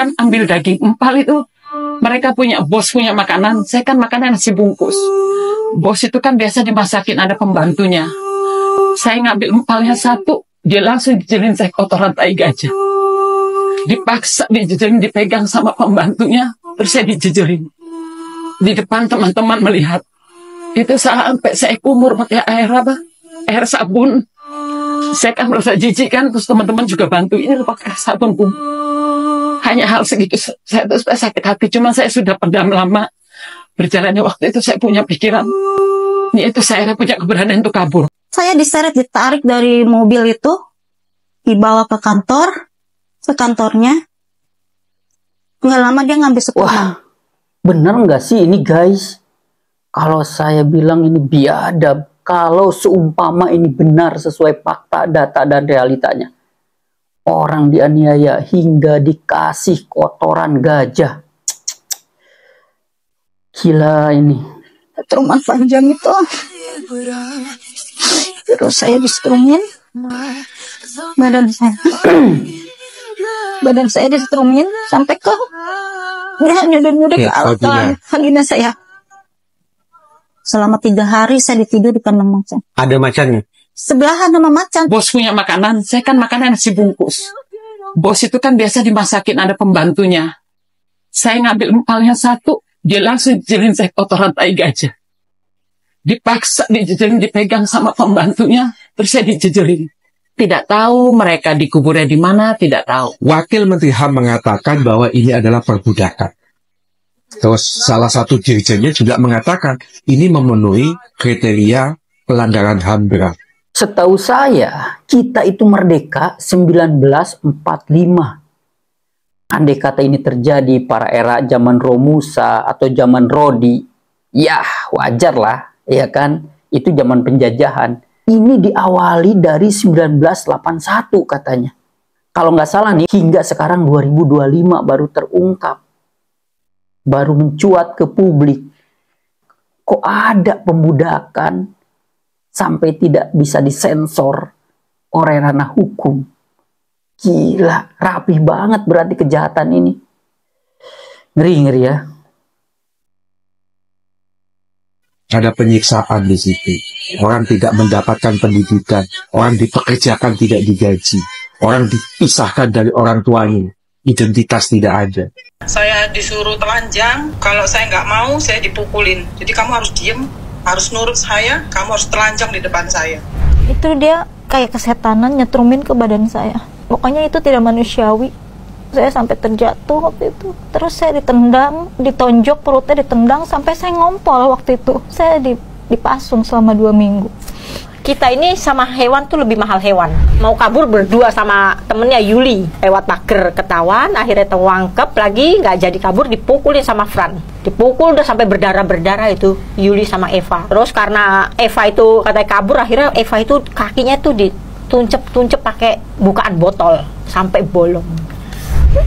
kan ambil daging empal itu. Mereka punya, bos punya makanan, saya kan makanan nasi bungkus. Bos itu kan biasa dimasakin, ada pembantunya. Saya ngambil empalnya satu, dia langsung dijelin saya kotoran tai gajah. Dipaksa dijejelin, dipegang sama pembantunya, terus saya dijejelin. Di depan teman-teman melihat. Itu sampai saya kumur pakai air apa? Air sabun. Saya kan merasa jijik kan, terus teman-teman juga bantu, ini pakai sabun pun. Hanya hal segitu, saya terus sakit hati, cuma saya sudah pendam lama. Berjalannya waktu itu saya punya pikiran, ini itu saya punya keberanian untuk kabur. Saya diseret, ditarik dari mobil itu, dibawa ke kantornya. Nggak lama dia ngambil sepuluh. Wah, bener nggak sih ini guys? Kalau saya bilang ini biadab, kalau seumpama ini benar sesuai fakta, data, dan realitanya. Orang dianiaya hingga dikasih kotoran gajah. Gila ini. Setruman panjang itu. Terus saya disetrumin. Badan saya disetrumin sampai ke nyudah ke vagina saya. Selama 3 hari saya ditidur di kandang macan. Ada macannya? Sebelahan sama macan. Bos punya makanan, saya kan makanan nasi bungkus. Bos itu kan biasa dimasakin, ada pembantunya. Saya ngambil empalnya satu, dia langsung dijelin saya kotoran tai gajah. Dipaksa dijejelin, dipegang sama pembantunya, terus saya dijejelin. Tidak tahu mereka dikuburnya di mana, tidak tahu. Wakil Menteri HAM mengatakan bahwa ini adalah perbudakan. Terus salah satu dirijennya juga mengatakan ini memenuhi kriteria pelanggaran HAM berat. Setahu saya, kita itu merdeka 1945. Andai kata ini terjadi pada era zaman Romusa atau zaman Rodi, ya wajar lah, ya kan? Itu zaman penjajahan. Ini diawali dari 1981 katanya. Kalau nggak salah nih, hingga sekarang 2025 baru terungkap. Baru mencuat ke publik. Kok ada pembudakan sampai tidak bisa disensor oleh ranah hukum? Gila, rapih banget berarti kejahatan ini. Ngeri ya. Ada penyiksaan di situ. Orang tidak mendapatkan pendidikan, orang dipekerjakan tidak digaji, orang dipisahkan dari orang tuanya, identitas tidak ada. Saya disuruh telanjang, kalau saya nggak mau saya dipukulin. Jadi kamu harus diem, harus nurut saya, kamu harus telanjang di depan saya. Itu dia kayak kesetanan nyetrumin ke badan saya. Pokoknya itu tidak manusiawi. Saya sampai terjatuh waktu itu. Terus saya ditendang, ditonjok, perutnya ditendang sampai saya ngompol waktu itu. Saya dipasung selama 2 minggu. Kita ini sama hewan tuh lebih mahal hewan. Mau kabur berdua sama temennya Yuli, lewat pagar ketahuan, akhirnya terwangkep lagi, nggak jadi kabur, dipukulin sama Fran. Dipukul udah sampai berdarah-berdarah itu Yuli sama Eva. Terus karena Eva itu katanya kabur, akhirnya Eva itu kakinya tuh dituncep pakai bukaan botol sampai bolong.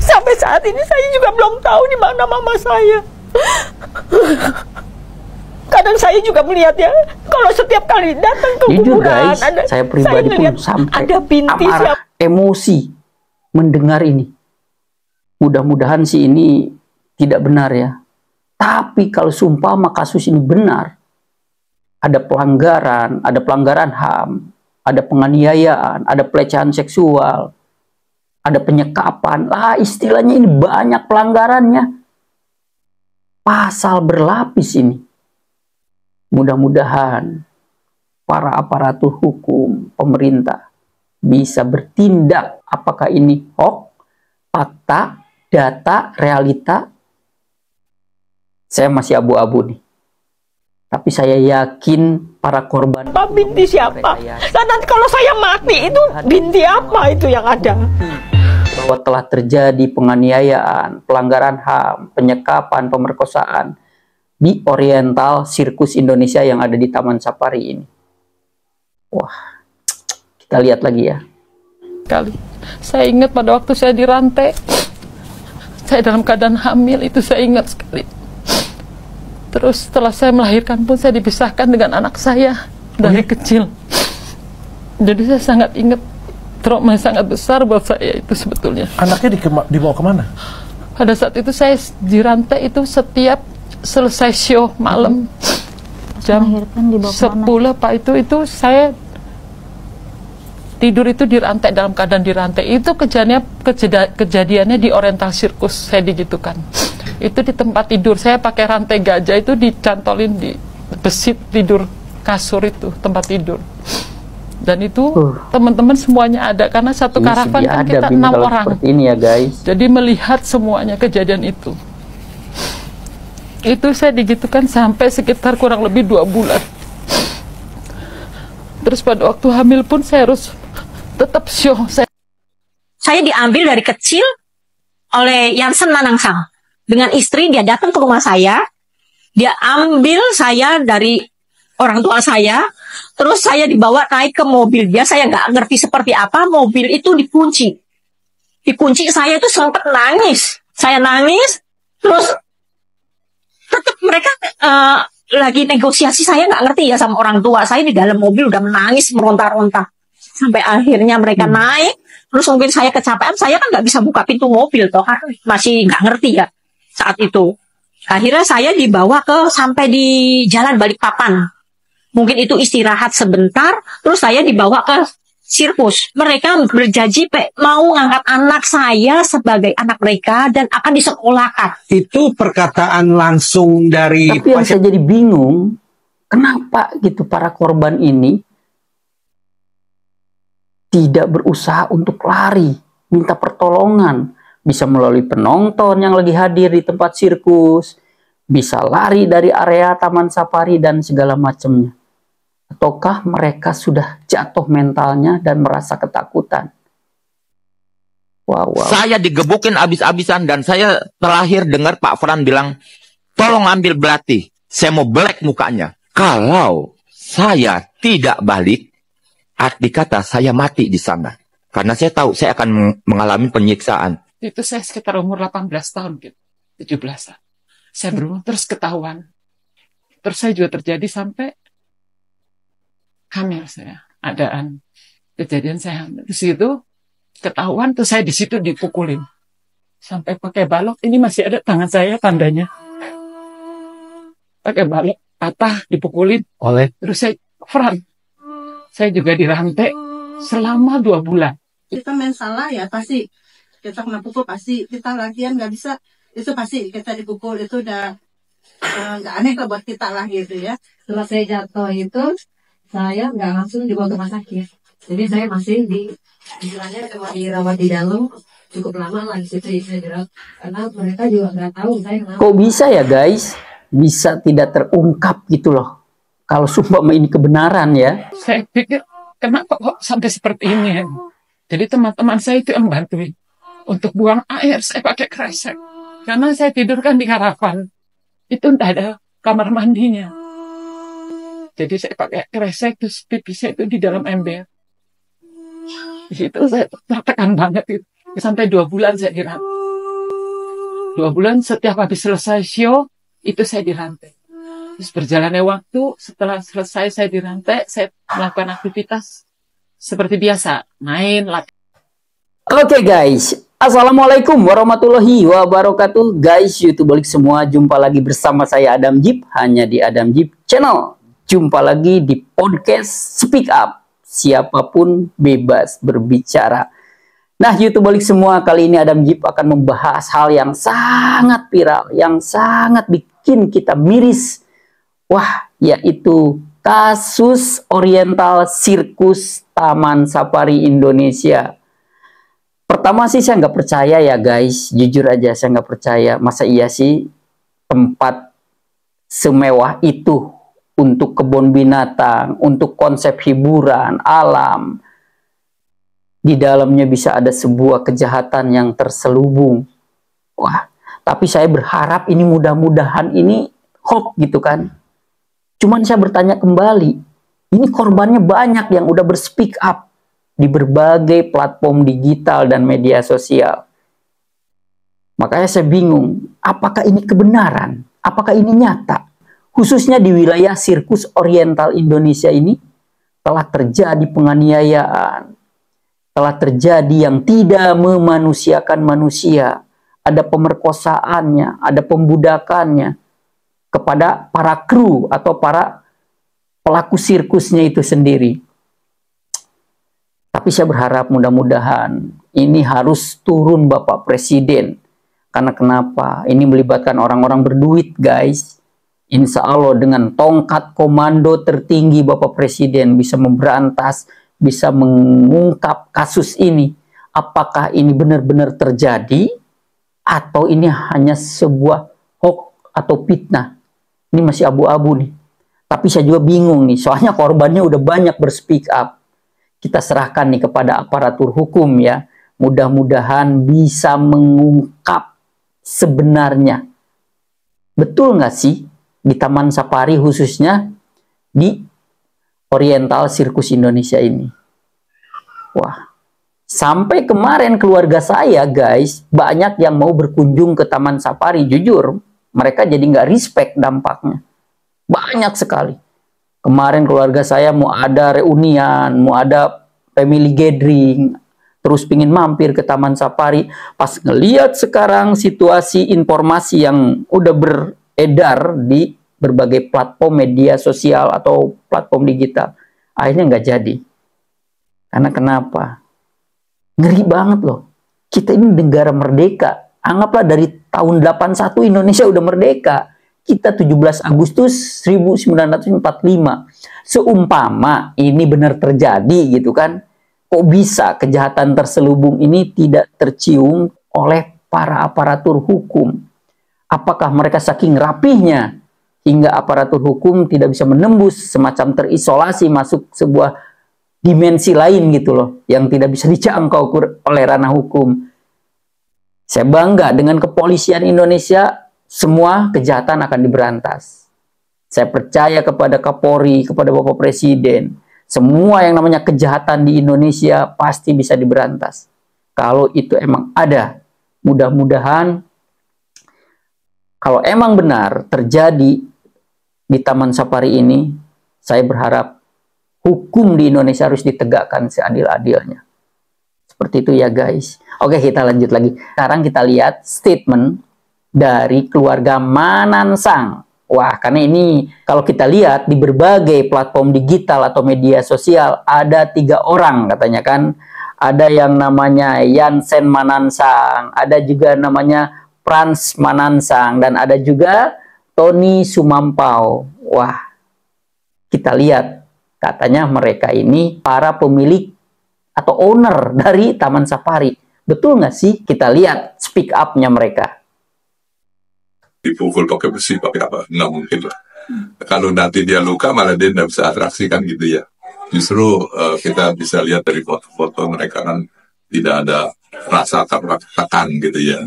Sampai saat ini saya juga belum tahu di mana mama saya. Kadang saya juga melihat ya, kalau setiap kali datang ke kuburan, guys, saya pribadi pun sampai ada binti amarah, emosi mendengar ini. Mudah-mudahan sih ini tidak benar ya. Tapi kalau sumpama kasus ini benar, ada pelanggaran HAM, ada penganiayaan, ada pelecehan seksual, ada penyekapan, istilahnya ini banyak pelanggarannya. Pasal berlapis ini. Mudah-mudahan para aparatur hukum, pemerintah bisa bertindak. Apakah ini hoax, fakta, data, realita? Saya masih abu-abu nih. Tapi saya yakin para korban. Binti siapa? Dan nanti kalau saya mati itu binti apa itu yang ada? Bahwa telah terjadi penganiayaan, pelanggaran HAM, penyekapan, pemerkosaan di Oriental Sirkus Indonesia yang ada di Taman Safari ini. Wah, kita lihat lagi ya. Kali saya ingat pada waktu saya dirantai, saya dalam keadaan hamil, itu saya ingat sekali. Terus setelah saya melahirkan pun saya dipisahkan dengan anak saya dari kecil. Jadi saya sangat ingat, trauma yang sangat besar buat saya itu sebetulnya. Anaknya dibawa kemana? Pada saat itu saya dirantai itu setiap selesai show malam jam Melahirkan dibawa kemana? 10 Pak, itu saya tidur itu dirantai, dalam keadaan dirantai. Itu kejadiannya di Oriental Circus, saya digitukan. Itu di tempat tidur, saya pakai rantai gajah itu dicantolin di besi tidur kasur itu, tempat tidur. Dan itu teman-teman semuanya ada, karena satu Ini karavan sedia kan ada, kita Bim, 6 kalau orang. seperti ini ya guys. Jadi melihat semuanya kejadian itu. Itu saya digitukan sampai sekitar kurang lebih 2 bulan. Terus pada waktu hamil pun saya harus tetap show. Saya diambil dari kecil oleh Yansen Nanangsang. Dengan istri dia datang ke rumah saya. Dia ambil saya dari orang tua saya. Terus saya dibawa naik ke mobil dia. Saya nggak ngerti seperti apa. Mobil itu dikunci. Dikunci, saya itu sempat nangis. Saya nangis. Terus tetap mereka lagi negosiasi. Saya nggak ngerti ya sama orang tua. Saya di dalam mobil udah menangis, meronta-ronta. Sampai akhirnya mereka naik. Terus mungkin saya kecapean. Saya kan nggak bisa buka pintu mobil toh, kan masih nggak ngerti ya saat itu. Akhirnya saya dibawa sampai di Jalan Balikpapan. Mungkin itu istirahat sebentar. Terus saya dibawa ke sirkus. Mereka berjanji mau ngangkat anak saya sebagai anak mereka dan akan disekolahkan. Itu perkataan langsung dari Tapi yang saya jadi bingung, kenapa gitu para korban ini tidak berusaha untuk lari, minta pertolongan, bisa melalui penonton yang lagi hadir di tempat sirkus, bisa lari dari area taman safari dan segala macamnya. Ataukah mereka sudah jatuh mentalnya dan merasa ketakutan? Wow. Saya digebukin abis-abisan dan saya terakhir dengar Pak Fran bilang, tolong ambil belati, saya mau belek mukanya. Kalau saya tidak balik, arti kata saya mati di sana. Karena saya tahu saya akan mengalami penyiksaan. Itu saya sekitar umur 18 tahun gitu, 17-an. Saya berulang terus ketahuan. Terus saya juga terjadi sampai hamil saya. Adaan kejadian saya hamil. Terus itu ketahuan, terus saya di situ dipukulin. Sampai pakai balok, ini masih ada tangan saya tandanya. Pakai balok, patah, dipukulin. oleh Terus saya, Fran, saya juga dirantai selama 2 bulan. Kita main salah ya pasti kita kena pukul, pasti kita latihan nggak bisa, itu pasti kita dipukul, itu udah nggak aneh lah buat kita lah gitu ya. Setelah saya jatuh itu saya nggak langsung dibawa ke rumah sakit, jadi saya masih istilahnya cuma dirawat di dalam cukup lama lah di situ saya dirawat, karena mereka juga nggak tahu saya kenapa. Kok bisa ya guys, bisa tidak terungkap gitu loh, kalau sumpah ini kebenaran ya. Saya pikir, kenapa kok sampai seperti ini ya? Jadi teman-teman saya itu yang bantuin. Untuk buang air, saya pakai kresek. Karena saya tidur kan di karavan. Itu tidak ada kamar mandinya. Jadi saya pakai kresek, terus pipi saya itu di dalam ember. Di situ saya tertekan banget itu. Sampai 2 bulan saya dirantai. 2 bulan setiap habis selesai show, itu saya dirantai. Terus berjalannya waktu, setelah selesai saya dirantai, saya melakukan aktivitas seperti biasa. Main, latihan. Oke guys, assalamualaikum warahmatullahi wabarakatuh. Guys, YouTube balik semua, jumpa lagi bersama saya Adam Jeep, hanya di Adam Jeep Channel. Jumpa lagi di podcast Speak Up, siapapun bebas berbicara. Nah, YouTube balik semua, kali ini Adam Jeep akan membahas hal yang sangat viral, yang sangat bikin kita miris. Wah, yaitu kasus Oriental Circus Taman Safari Indonesia. Pertama sih saya nggak percaya ya guys, jujur aja saya nggak percaya. Masa iya sih tempat semewah itu untuk kebun binatang, untuk konsep hiburan, alam, di dalamnya bisa ada sebuah kejahatan yang terselubung. Wah, tapi saya berharap ini mudah-mudahan ini hoax gitu kan. Cuman saya bertanya kembali, ini korbannya banyak yang udah berspeak up di berbagai platform digital dan media sosial. Makanya saya bingung, apakah ini kebenaran? Apakah ini nyata? Khususnya di wilayah sirkus Oriental Indonesia ini telah terjadi penganiayaan, telah terjadi yang tidak memanusiakan manusia. ada pemerkosaannya, ada pembudakannya kepada para kru atau para pelaku sirkusnya itu sendiri. Tapi saya berharap mudah-mudahan ini harus turun Bapak Presiden. Karena kenapa? Ini melibatkan orang-orang berduit, guys. Insya Allah dengan tongkat komando tertinggi Bapak Presiden bisa memberantas, bisa mengungkap kasus ini. Apakah ini benar-benar terjadi atau ini hanya sebuah hoax atau fitnah? Ini masih abu-abu nih. Tapi saya juga bingung nih, soalnya korbannya udah banyak berspeak up. Kita serahkan nih kepada aparatur hukum ya. Mudah-mudahan bisa mengungkap sebenarnya. Betul nggak sih di Taman Safari khususnya di Oriental Sirkus Indonesia ini? Wah, sampai kemarin keluarga saya guys, banyak yang mau berkunjung ke Taman Safari. Jujur, mereka jadi nggak respect dampaknya. Banyak sekali. Kemarin keluarga saya mau ada reunian, mau ada family gathering, terus pingin mampir ke Taman Safari. Pas ngeliat sekarang situasi informasi yang udah beredar di berbagai platform media sosial atau platform digital, akhirnya nggak jadi. Karena kenapa? Ngeri banget loh. Kita ini negara merdeka. Anggaplah dari tahun 81 Indonesia udah merdeka. Kita 17 Agustus 1945. Seumpama ini benar terjadi gitu kan. Kok bisa kejahatan terselubung ini tidak tercium oleh para aparatur hukum? Apakah mereka saking rapihnya hingga aparatur hukum tidak bisa menembus, semacam terisolasi masuk sebuah dimensi lain gitu loh, yang tidak bisa dijangkau oleh ranah hukum? Saya bangga dengan kepolisian Indonesia, semua kejahatan akan diberantas. Saya percaya kepada Kapolri, kepada Bapak Presiden. Semua yang namanya kejahatan di Indonesia pasti bisa diberantas. Kalau itu emang ada, mudah-mudahan kalau emang benar terjadi di Taman Safari ini, saya berharap hukum di Indonesia harus ditegakkan seadil-adilnya. Seperti itu ya guys. Oke, kita lanjut lagi. Sekarang kita lihat statement dari keluarga Manansang. Wah, karena ini kalau kita lihat di berbagai platform digital atau media sosial ada 3 orang katanya kan. Ada yang namanya Yansen Manansang, ada juga namanya Frans Manansang, dan ada juga Tony Sumampau. Wah, kita lihat katanya mereka ini para pemilik atau owner dari Taman Safari. Betul nggak sih? Kita lihat speak up-nya mereka. Dipukul pakai besi, pakai apa? Nggak mungkin lah. Kalau nanti dia luka, malah dia nggak bisa atraksi kan gitu ya. Justru kita bisa lihat dari foto-foto mereka kan tidak ada rasa tertekan gitu ya.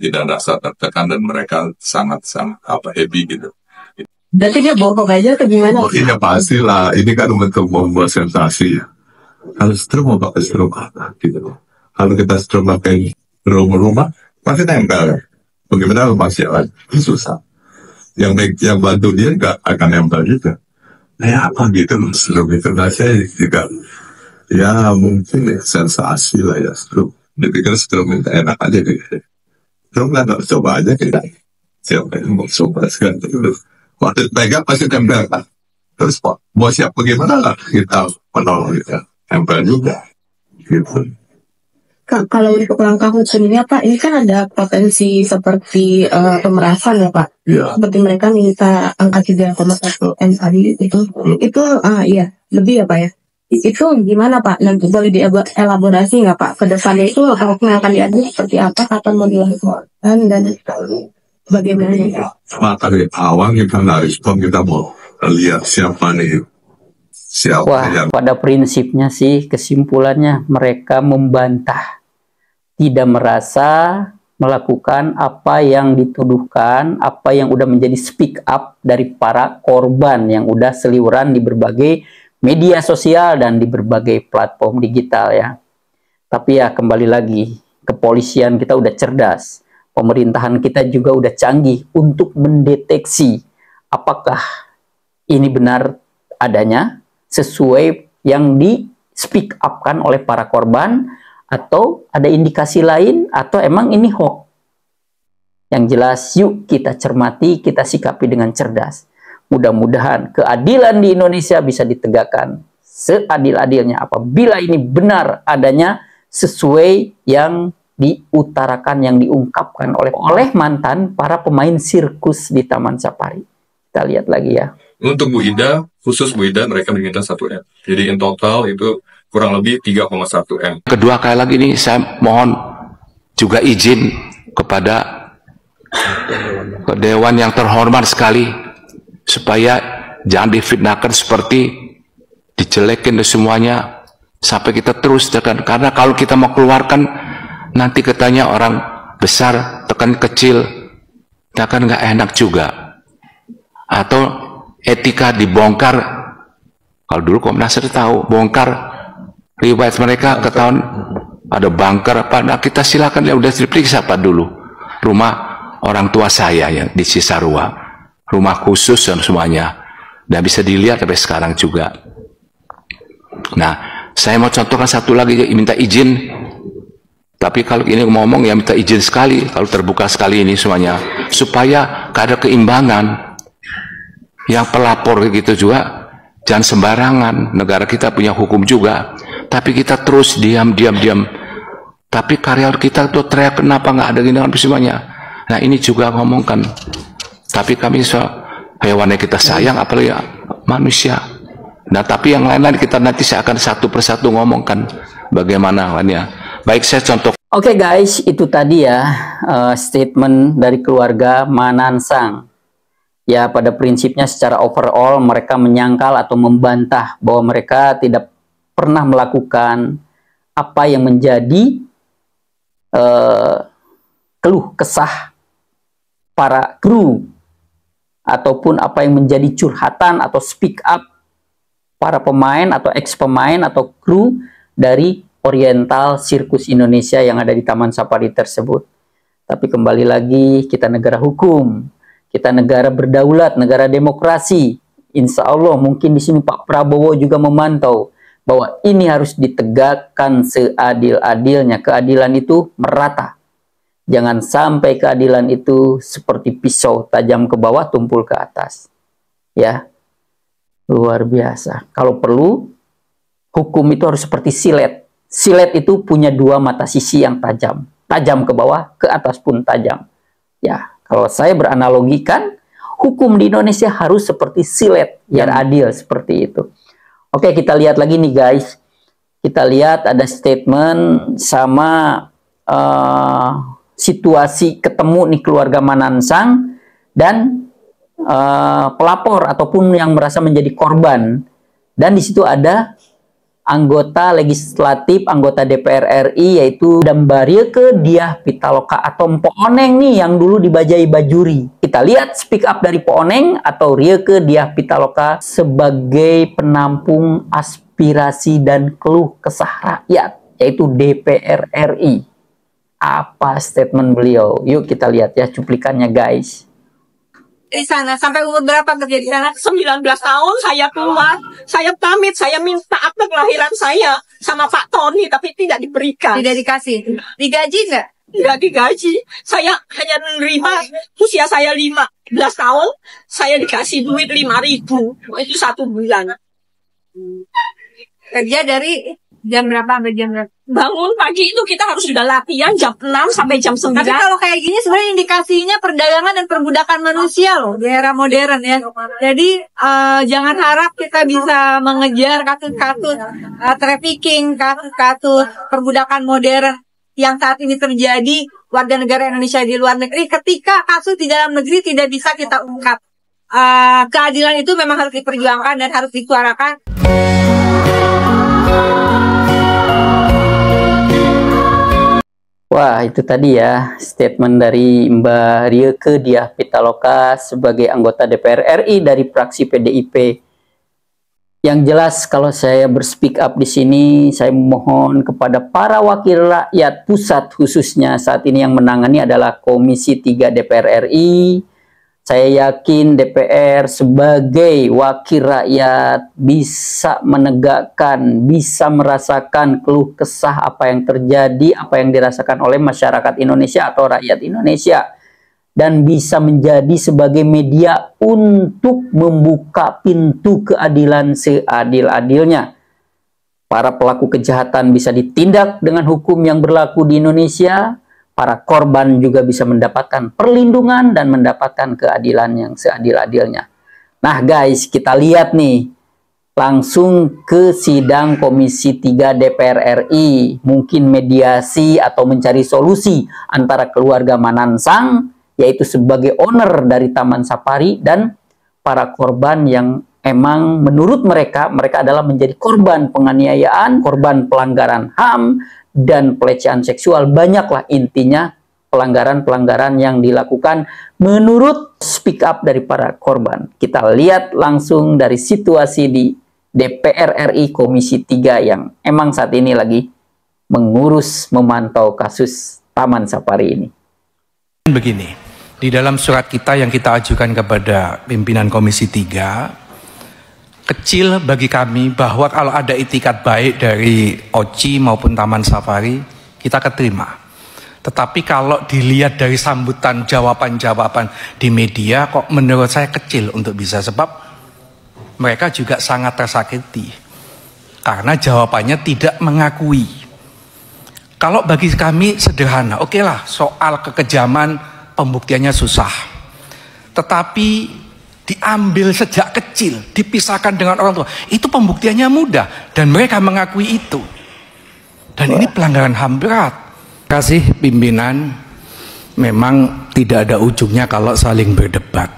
Tidak ada rasa tertekan dan mereka sangat-sangat happy gitu. Berarti dia bohong aja atau gimana? Oh iya pastilah, ini kan untuk membuat sensasi ya. Kalau stroke mau pakai stroke apa gitu. Kalau kita stroke pakai rumah, pasti nempel. Bagaimana lepas jalan? Susah. Yang bantu dia nggak akan nempel juga. Nah, apa gitu loh stroke itu. Nah, saya juga ya mungkin sensasi lah ya stroke. Dipikir stroke itu enak aja gitu. Stroke nggak coba aja kita. Siapa yang mau coba sekarang dulu. Waktu pegang pasti nempel kan. Terus mau siap bagaimana lah kita menolong gitu. Nempel juga. Gitu. Kalau untuk langkah hukumnya Pak, ini kan ada potensi seperti pemerasan ya Pak. Iya. Seperti mereka minta angka 3,1 M tadi itu. Itu iya lebih ya Pak ya. Itu gimana Pak? Nanti boleh dielaborasi nggak Pak? Ke depannya itu langkah hukum yang akan diambil seperti apa? Kapan mau dilakukan dan bagaimana? Maka dari awal kita nggak respon, kita mau lihat siapa nih. Wah, pada prinsipnya sih kesimpulannya mereka membantah, tidak merasa melakukan apa yang dituduhkan, apa yang udah menjadi speak up dari para korban yang udah seliweran di berbagai media sosial dan di berbagai platform digital ya. Tapi ya kembali lagi, kepolisian kita udah cerdas, pemerintahan kita juga udah canggih untuk mendeteksi apakah ini benar adanya sesuai yang di speak up kan oleh para korban, atau ada indikasi lain, atau emang ini hoax. Yang jelas, yuk kita cermati, kita sikapi dengan cerdas. Mudah-mudahan keadilan di Indonesia bisa ditegakkan seadil-adilnya apabila ini benar adanya sesuai yang diutarakan, yang diungkapkan oleh mantan para pemain sirkus di Taman Safari. Kita lihat lagi ya. Untuk Bu Ida, khusus Bu Ida mereka meminta 1 M. Jadi in total itu kurang lebih 3,1 M. Kedua kali lagi ini saya mohon juga izin kepada Dewan yang terhormat sekali supaya jangan difitnahkan seperti dijelekin semuanya sampai kita terus tekan, karena kalau kita mau keluarkan nanti katanya orang besar tekan kecil, kita kan nggak enak juga, atau etika dibongkar. Kalau dulu Komnas tahu bongkar riwayat mereka, ketahuan ada bunker apa, nah kita silakan ya, udah diperiksa Pak dulu rumah orang tua saya yang di Cisarua, rumah khusus dan semuanya, dan bisa dilihat sampai sekarang juga. Nah, saya mau contohkan satu lagi, minta izin. Tapi kalau ini ngomong ya minta izin sekali, kalau terbuka sekali ini semuanya, supaya ada keimbangan. Yang pelapor gitu juga, jangan sembarangan. Negara kita punya hukum juga, tapi kita terus diam. Tapi karyawan kita tuh teriak, kenapa nggak ada gini semuanya. Nah ini juga ngomongkan. Tapi kami hewan yang kita sayang, apalagi manusia. Nah tapi yang lain-lain kita nanti saya akan satu persatu ngomongkan bagaimana ya. Baik, saya contoh. Oke guys, itu tadi ya statement dari keluarga Manansang. Ya pada prinsipnya secara overall mereka menyangkal atau membantah bahwa mereka tidak pernah melakukan apa yang menjadi keluh kesah para kru, ataupun apa yang menjadi curhatan atau speak up para pemain atau ex-pemain atau kru dari Oriental Sirkus Indonesia yang ada di Taman Safari tersebut. Tapi kembali lagi, kita negara hukum, kita negara berdaulat, negara demokrasi. Insya Allah mungkin di sini Pak Prabowo juga memantau bahwa ini harus ditegakkan seadil-adilnya. Keadilan itu merata. Jangan sampai keadilan itu seperti pisau tajam ke bawah, tumpul ke atas. Ya, luar biasa. Kalau perlu, hukum itu harus seperti silet. Silet itu punya 2 mata sisi yang tajam. Tajam ke bawah, ke atas pun tajam. Ya, kalau saya beranalogikan, hukum di Indonesia harus seperti silet, biar adil seperti itu. Oke, kita lihat lagi nih guys. Kita lihat ada statement sama situasi ketemu nih keluarga Manansang dan pelapor ataupun yang merasa menjadi korban. Dan di situ ada anggota legislatif, anggota DPR RI, yaitu Dambarieke Diah Pitaloka atau Mpok Oneng nih yang dulu dibajai bajuri. Kita lihat speak up dari Mpok Oneng atau Rieke Diah Pitaloka sebagai penampung aspirasi dan keluh kesah rakyat, yaitu DPR RI. Apa statement beliau? Yuk kita lihat ya cuplikannya guys. Di sana sampai umur berapa kerja di sana? 19 tahun saya keluar, saya pamit, saya minta akte kelahiran saya sama Pak Tony, tapi tidak diberikan. Tidak dikasih. Digaji nggak? Tidak digaji. Saya hanya menerima usia saya 15 tahun, saya dikasih duit 5.000. Itu 1 bulan. Kerja dari jam berapa sampai jam berapa? Bangun pagi itu kita harus sudah latihan jam 6 sampai jam 9. Tapi kalau kayak gini sebenarnya indikasinya perdagangan dan perbudakan manusia loh di era modern ya. Jadi jangan harap kita bisa mengejar kasus-kasus trafficking, kasus-kasus perbudakan modern yang saat ini terjadi warga negara Indonesia di luar negeri. Ketika kasus di dalam negeri tidak bisa kita ungkap, keadilan itu memang harus diperjuangkan dan harus disuarakan. Wah, itu tadi ya statement dari Mbak Rieke Diah Pitaloka sebagai anggota DPR RI dari fraksi PDIP. Yang jelas kalau saya berspeak up di sini, saya mohon kepada para wakil rakyat pusat khususnya saat ini yang menangani adalah Komisi 3 DPR RI. Saya yakin DPR sebagai wakil rakyat bisa menegakkan, bisa merasakan keluh kesah apa yang terjadi, apa yang dirasakan oleh masyarakat Indonesia atau rakyat Indonesia. dan bisa menjadi sebagai media untuk membuka pintu keadilan seadil-adilnya. Para pelaku kejahatan bisa ditindak dengan hukum yang berlaku di Indonesia, para korban juga bisa mendapatkan perlindungan dan mendapatkan keadilan yang seadil-adilnya. Nah guys, kita lihat nih, langsung ke sidang Komisi 3 DPR RI, mungkin mediasi atau mencari solusi antara keluarga Manansang, yaitu sebagai owner dari Taman Safari, dan para korban yang emang menurut mereka adalah menjadi korban penganiayaan, korban pelanggaran HAM, dan pelecehan seksual. Banyaklah intinya pelanggaran-pelanggaran yang dilakukan menurut speak up dari para korban. Kita lihat langsung dari situasi di DPR RI Komisi 3 yang emang saat ini lagi mengurus, memantau kasus Taman Safari ini. Begini, di dalam surat kita yang kita ajukan kepada pimpinan Komisi 3, kecil bagi kami bahwa kalau ada itikat baik dari OCI maupun Taman Safari, kita keterima. Tetapi kalau dilihat dari sambutan jawaban-jawaban di media, kok menurut saya kecil untuk bisa, sebab mereka juga sangat tersakiti karena jawabannya tidak mengakui. Kalau bagi kami sederhana, oke lah, soal kekejaman pembuktiannya susah, tetapi diambil sejak kecil, dipisahkan dengan orang tua, itu pembuktiannya mudah dan mereka mengakui itu. Dan ini pelanggaran HAM berat. Terima kasih pimpinan, memang tidak ada ujungnya kalau saling berdebat.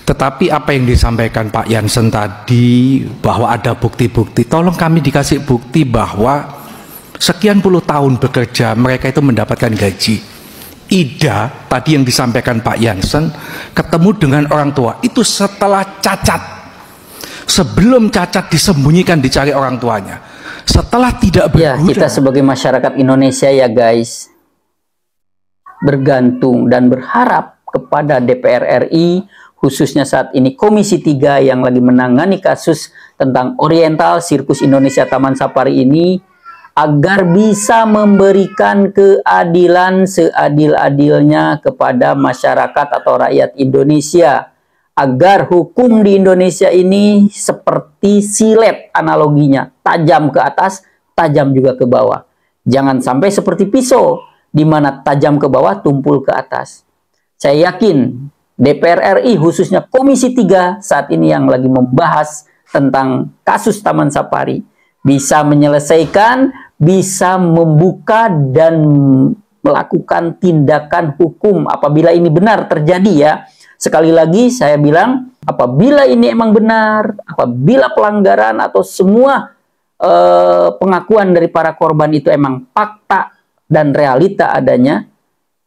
Tetapi apa yang disampaikan Pak Jansen tadi, bahwa ada bukti-bukti, tolong kami dikasih bukti bahwa sekian puluh tahun bekerja mereka itu mendapatkan gaji. Ida tadi yang disampaikan Pak Jansen, ketemu dengan orang tua itu setelah cacat, sebelum cacat disembunyikan dicari orang tuanya, setelah tidak berguna. Ya, kita sebagai masyarakat Indonesia ya guys, bergantung dan berharap kepada DPR RI, khususnya saat ini Komisi 3 yang lagi menangani kasus tentang Oriental Sirkus Indonesia Taman Safari ini, agar bisa memberikan keadilan seadil-adilnya kepada masyarakat atau rakyat Indonesia. Agar hukum di Indonesia ini seperti silet analoginya, tajam ke atas, tajam juga ke bawah. Jangan sampai seperti pisau, di mana tajam ke bawah, tumpul ke atas. Saya yakin DPR RI, khususnya Komisi 3 saat ini yang lagi membahas tentang kasus Taman Safari, bisa menyelesaikan, bisa membuka dan melakukan tindakan hukum apabila ini benar terjadi ya. Sekali lagi saya bilang, apabila ini emang benar, apabila pelanggaran atau semua pengakuan dari para korban itu emang fakta dan realita adanya,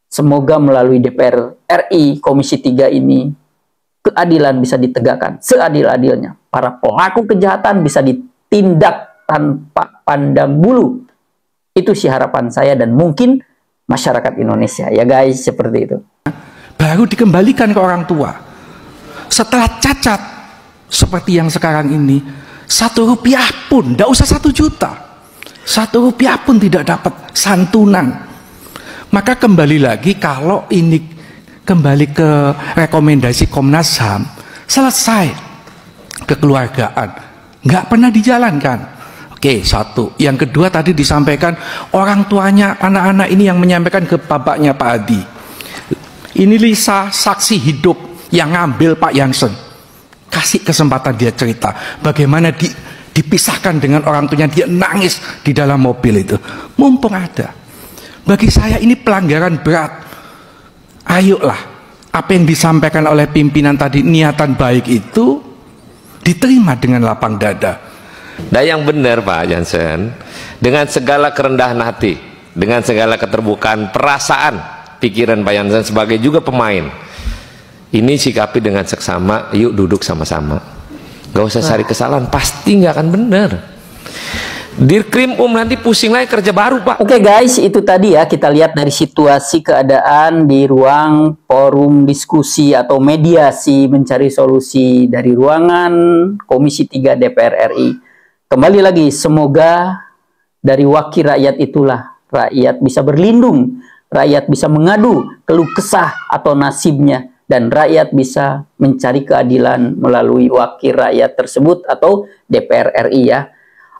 semoga melalui DPR RI Komisi 3 ini keadilan bisa ditegakkan seadil-adilnya. Para pelaku kejahatan bisa ditindak tanpa pandang bulu. Itu sih harapan saya dan mungkin masyarakat Indonesia ya guys, seperti itu. Baru dikembalikan ke orang tua setelah cacat seperti yang sekarang ini. 1 rupiah pun, tidak usah 1 juta, 1 rupiah pun tidak dapat santunan. Maka kembali lagi, kalau ini kembali ke rekomendasi Komnas HAM, selesai kekeluargaan, nggak pernah dijalankan. Oke, 1. Yang kedua tadi disampaikan orang tuanya anak-anak ini yang menyampaikan ke bapaknya Pak Adi. Ini Lisa, saksi hidup yang ngambil Pak Jansen. Kasih kesempatan dia cerita bagaimana dipisahkan dengan orang tuanya, dia nangis di dalam mobil itu. Mumpung ada. Bagi saya ini pelanggaran berat. Ayolah, apa yang disampaikan oleh pimpinan tadi, niatan baik itu diterima dengan lapang dada. Dan yang benar Pak Jansen, dengan segala kerendahan hati, dengan segala keterbukaan perasaan, pikiran Pak Jansen sebagai juga pemain, ini sikapi dengan seksama, yuk duduk sama-sama, gak usah cari kesalahan, pasti nggak akan benar. Dirkrim nanti pusing lagi kerja baru Pak. Oke guys, itu tadi ya kita lihat dari situasi keadaan di ruang forum diskusi atau mediasi mencari solusi dari ruangan Komisi 3 DPR RI. Kembali lagi, semoga dari wakil rakyat itulah rakyat bisa berlindung rakyat bisa mengadu keluh kesah atau nasibnya, dan rakyat bisa mencari keadilan melalui wakil rakyat tersebut atau DPR RI ya.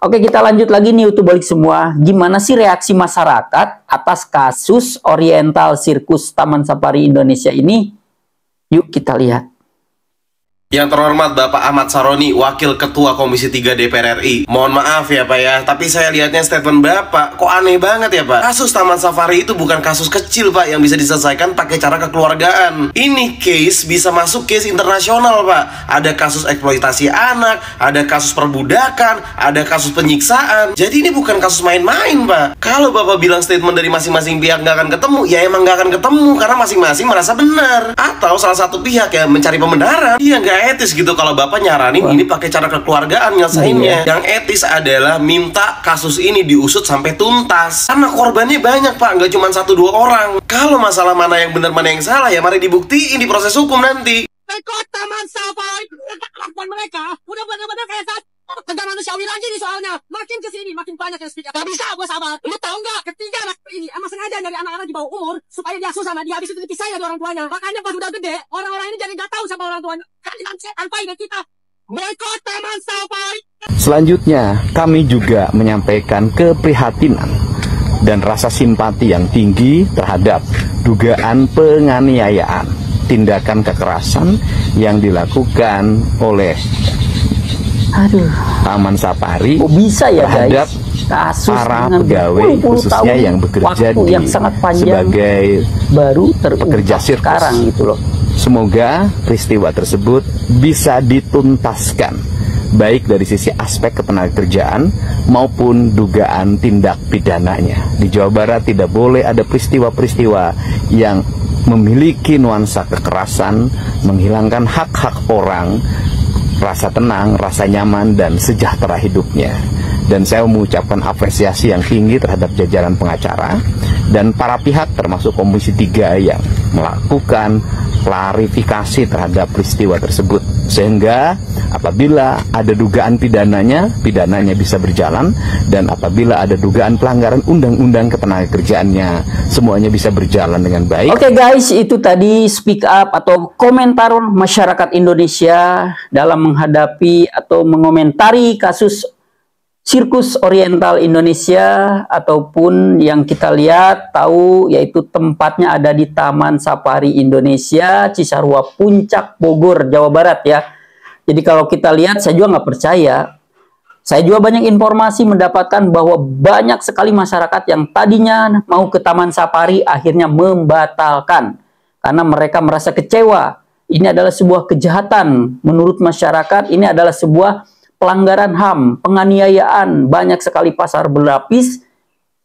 Oke, kita lanjut lagi nih YouTube balik semua. Gimana sih reaksi masyarakat atas kasus Oriental Sirkus Taman Safari Indonesia ini? Yuk kita lihat. Yang terhormat Bapak Ahmad Saroni, Wakil Ketua Komisi 3 DPR RI. Mohon maaf ya Pak ya, tapi saya lihatnya statement Bapak kok aneh banget ya Pak. Kasus Taman Safari itu bukan kasus kecil Pak yang bisa diselesaikan pakai cara kekeluargaan. Ini case bisa masuk case internasional Pak. Ada kasus eksploitasi anak, ada kasus perbudakan, ada kasus penyiksaan. Jadi ini bukan kasus main-main Pak. Kalau Bapak bilang statement dari masing-masing pihak nggak akan ketemu, ya emang nggak akan ketemu karena masing-masing merasa benar. Atau salah satu pihak ya mencari pembenaran. Iya nggak etis gitu kalau Bapak nyaranin ini pakai cara kekeluargaan nyelesainnya. Yang etis adalah minta kasus ini diusut sampai tuntas. Karena korbannya banyak Pak, nggak cuma 1-2 orang. Kalau masalah mana yang benar mana yang salah ya mari dibuktiin di proses hukum nanti. Boykot Taman Safari, kelakuan mereka udah benar-benar kayak saat enggak manusiawi lagi nih soalnya. Makin kesini makin banyak yang speak up. Gak bisa gue sabar. Lu tahu nggak? Ketiga anak ini emang sengaja dari anak-anak di bawah umur supaya dia asuh sama dia, habis itu dipisahin dari orang tuanya. Makanya pas udah gede orang-orang ini jadi nggak tahu sama orang tuanya. Kalian tanpa ini kita boykot Taman Safari. Selanjutnya kami juga menyampaikan keprihatinan dan rasa simpati yang tinggi terhadap dugaan penganiayaan, tindakan kekerasan yang dilakukan oleh Taman Safari bisa ya terhadap kasus para pegawai khususnya yang bekerja di yang sangat panjang sebagai pekerja sirkus sekarang gitu loh. Semoga peristiwa tersebut bisa dituntaskan baik dari sisi aspek ketenagakerjaan maupun dugaan tindak pidananya. Di Jawa Barat tidak boleh ada peristiwa-peristiwa yang memiliki nuansa kekerasan, menghilangkan hak-hak orang, rasa tenang, rasa nyaman, dan sejahtera hidupnya. Dan saya mengucapkan apresiasi yang tinggi terhadap jajaran pengacara dan para pihak termasuk Komisi 3 yang melakukan klarifikasi terhadap peristiwa tersebut. Sehingga apabila ada dugaan pidananya bisa berjalan, dan apabila ada dugaan pelanggaran undang-undang ketenagakerjaannya, semuanya bisa berjalan dengan baik. Oke guys, itu tadi speak up atau komentar masyarakat Indonesia dalam menghadapi atau mengomentari kasus Sirkus Oriental Indonesia, ataupun yang kita lihat tahu yaitu tempatnya ada di Taman Safari Indonesia Cisarua Puncak Bogor Jawa Barat ya. Jadi kalau kita lihat, saya juga nggak percaya. Saya juga banyak informasi mendapatkan bahwa banyak sekali masyarakat yang tadinya mau ke Taman Safari akhirnya membatalkan karena mereka merasa kecewa. Ini adalah sebuah kejahatan menurut masyarakat, ini adalah sebuah pelanggaran HAM, penganiayaan, banyak sekali pasar berlapis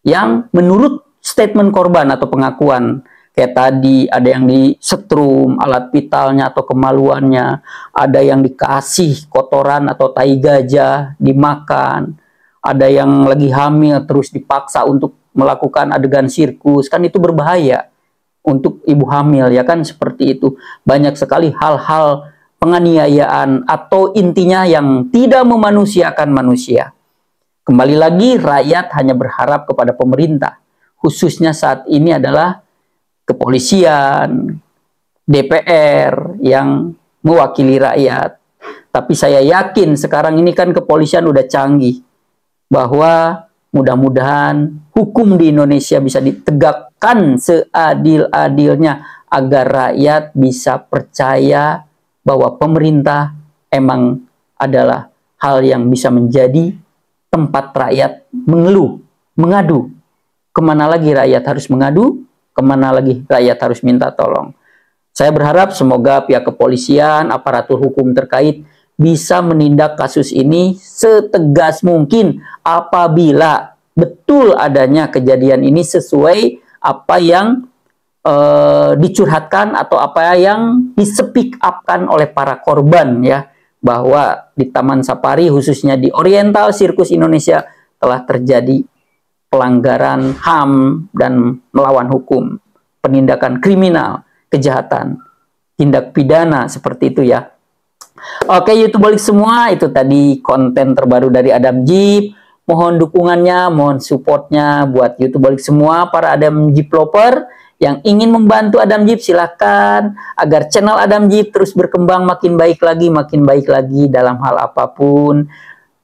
yang menurut statement korban atau pengakuan. Kayak tadi ada yang disetrum alat vitalnya atau kemaluannya, ada yang dikasih kotoran atau tai gajah, dimakan, ada yang lagi hamil terus dipaksa untuk melakukan adegan sirkus, kan itu berbahaya untuk ibu hamil ya kan, seperti itu. Banyak sekali hal-hal penganiayaan atau intinya yang tidak memanusiakan manusia. Kembali lagi, rakyat hanya berharap kepada pemerintah, khususnya saat ini adalah kepolisian, DPR yang mewakili rakyat. Tapi saya yakin sekarang ini kan kepolisian udah canggih, bahwa mudah-mudahan hukum di Indonesia bisa ditegakkan seadil-adilnya agar rakyat bisa percaya bahwa pemerintah emang adalah hal yang bisa menjadi tempat rakyat mengeluh, mengadu. Kemana lagi rakyat harus mengadu, kemana lagi rakyat harus minta tolong. Saya berharap semoga pihak kepolisian, aparatur hukum terkait bisa menindak kasus ini setegas mungkin apabila betul adanya kejadian ini sesuai apa yang dicurhatkan atau apa yang dispeak upkan oleh para korban ya, bahwa di Taman Safari khususnya di Oriental Sirkus Indonesia telah terjadi pelanggaran HAM dan melawan hukum, penindakan kriminal, kejahatan, tindak pidana seperti itu ya. Oke YouTube balik semua, itu tadi konten terbaru dari Adam Jeep. Mohon dukungannya, mohon supportnya buat YouTubeolik semua, para Adam Jeep Lover yang ingin membantu Adam Jeep, silakan agar channel Adam Jeep terus berkembang makin baik lagi dalam hal apapun.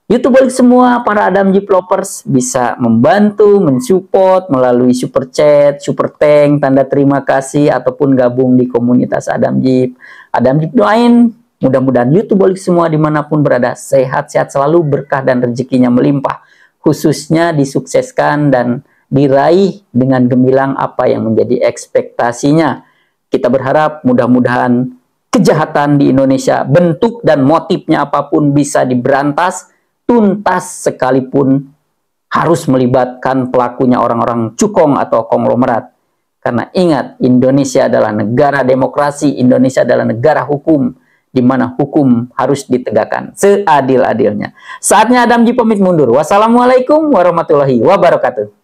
YouTubeolik semua, para Adam Jeep Lovers bisa membantu, mensupport melalui super chat, super thank, tanda terima kasih, ataupun gabung di komunitas Adam Jeep. Adam Jeep doain mudah-mudahan YouTubeolik semua dimanapun berada sehat-sehat selalu, berkah dan rezekinya melimpah, khususnya disukseskan dan diraih dengan gemilang apa yang menjadi ekspektasinya. Kita berharap mudah-mudahan kejahatan di Indonesia, bentuk dan motifnya apapun, bisa diberantas tuntas, sekalipun harus melibatkan pelakunya orang-orang cukong atau konglomerat. Karena ingat, Indonesia adalah negara demokrasi, Indonesia adalah negara hukum, di mana hukum harus ditegakkan seadil-adilnya. Saatnya Adam Jeep pamit mundur. Wassalamualaikum warahmatullahi wabarakatuh.